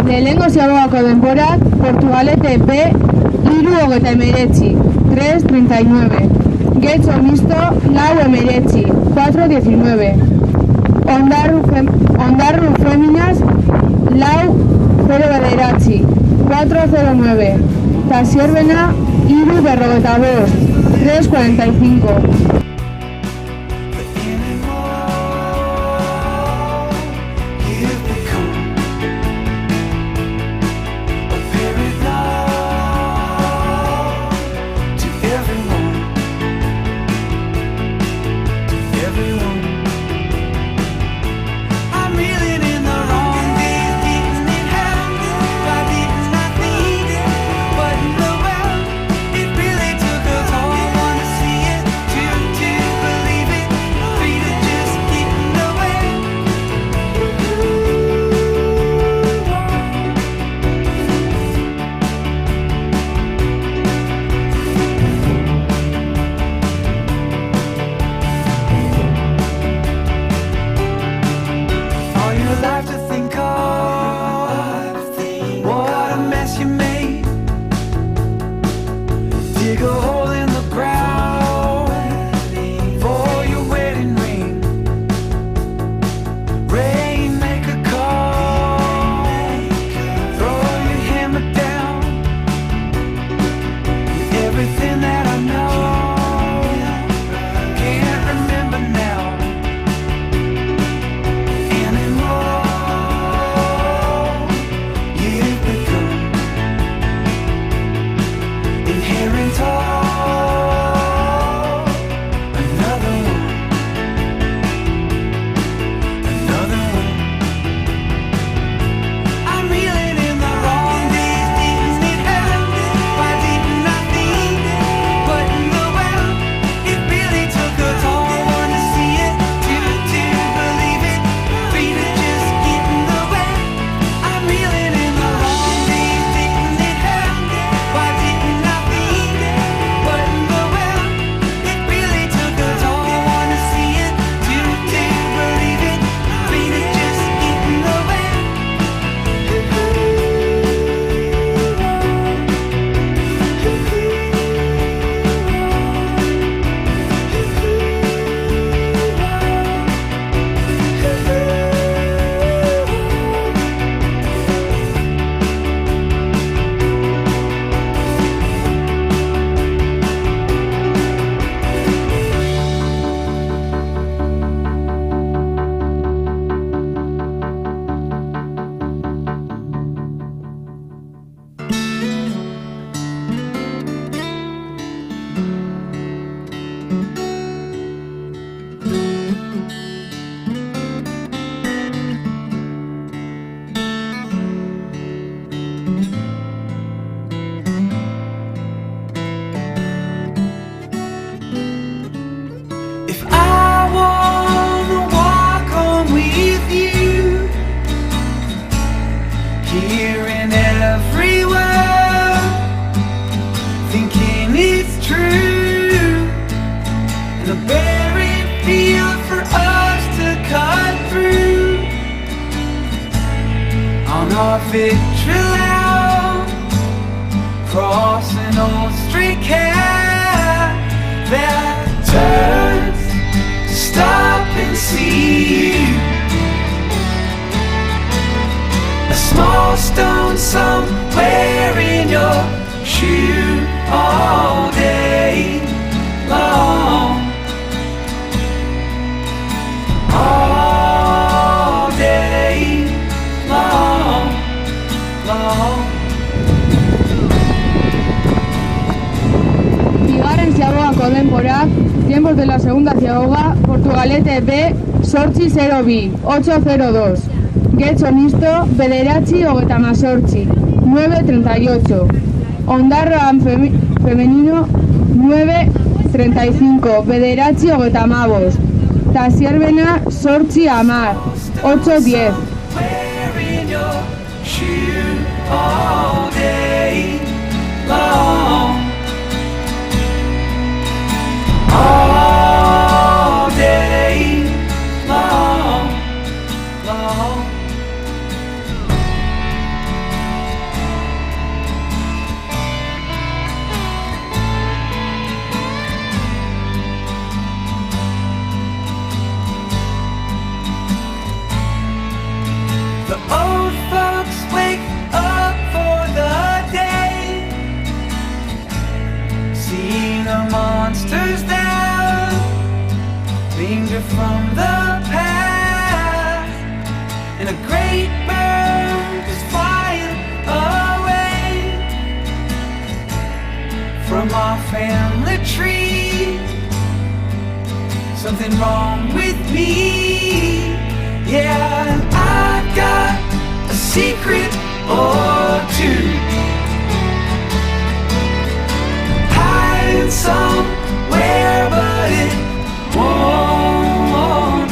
Lehenengo ziagoako denborak, Portugalete B, 3:39, 3:39. Getxo Misto, 4:19, 4:19. Ondarru Feminas, 4:09, 4:09. Tasierbena, 3:45, 3:45. To our victory loud, crossing old street that turns to stop and see you. A small stone somewhere in your shoe all day long. All day long, long. Bigarren ziagogako denborak, tiempos de la segunda ziagoga, Portugalete B, sortzi 0-2, 8-0-2. Getxo Nisto, bederatzi 38, 9-38. Ondarroan femenino, 9-35, bederatzi 35. Ta Zierbena, sortzi 10, 8-10. Wearing your shoe all day long. All day long, long. The old folks wake up for the day, see the monsters that linger from the past, and a great bird is flying away from our family tree. Something wrong with me, yeah, I've got a secret or two, hiding somewhere, but it won't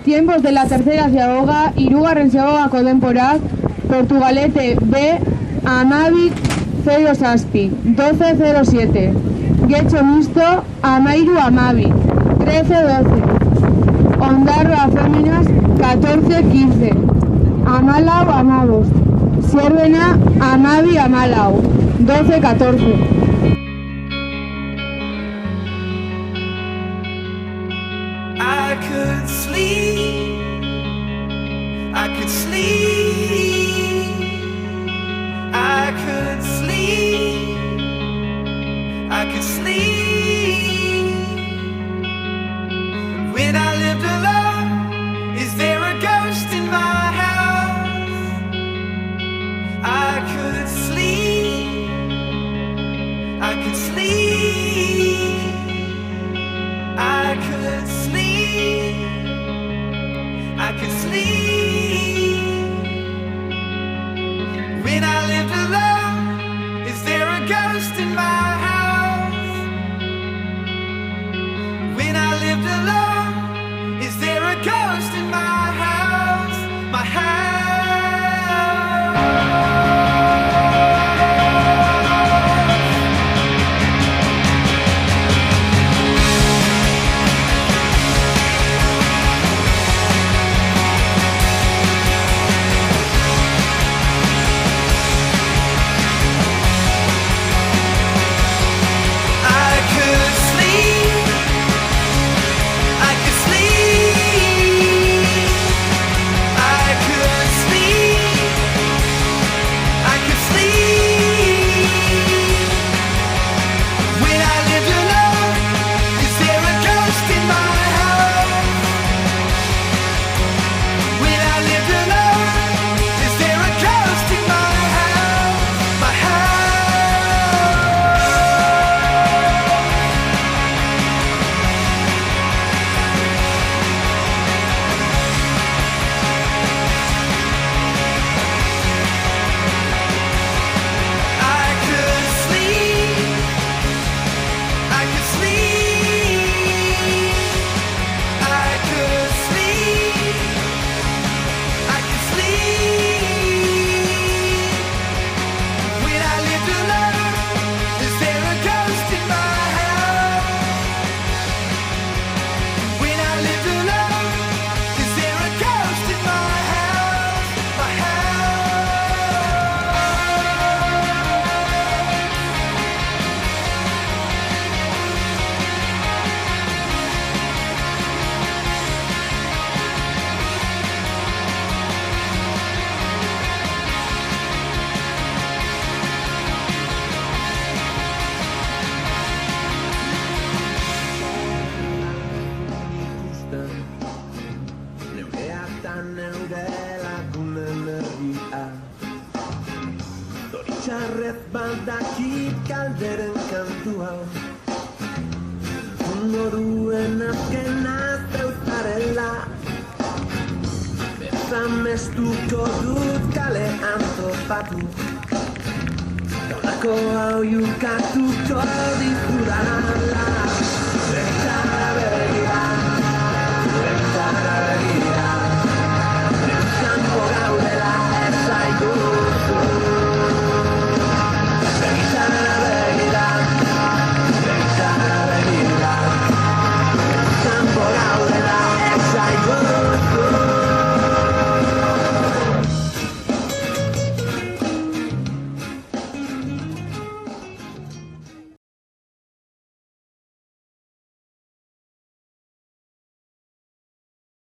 Tiempos de la tercera ziaboga, hirugarren ziabogako denporak, Portugalete B, Amabik 07, 12-07. Getxo Misto, Amairu Amabi, 13-12. Ondarroa Féminas, 14-15. Amalau Amabos. Zierbena, Amabi Amalau, 12-14. I could sleep, I could sleep, I could sleep, I could sleep. When I lived alone, is there a ghost in my house? I could sleep, I could sleep, I could sleep, I could sleep. When I lived alone, is there a ghost in my house? When I lived alone, is there a ghost in my house? My house. Txarrez badakit kalderen kantua, ondo duen azkena zeutarela. Bezamestuko dut kalean topatu, gaurako hau jukatuko dizudala.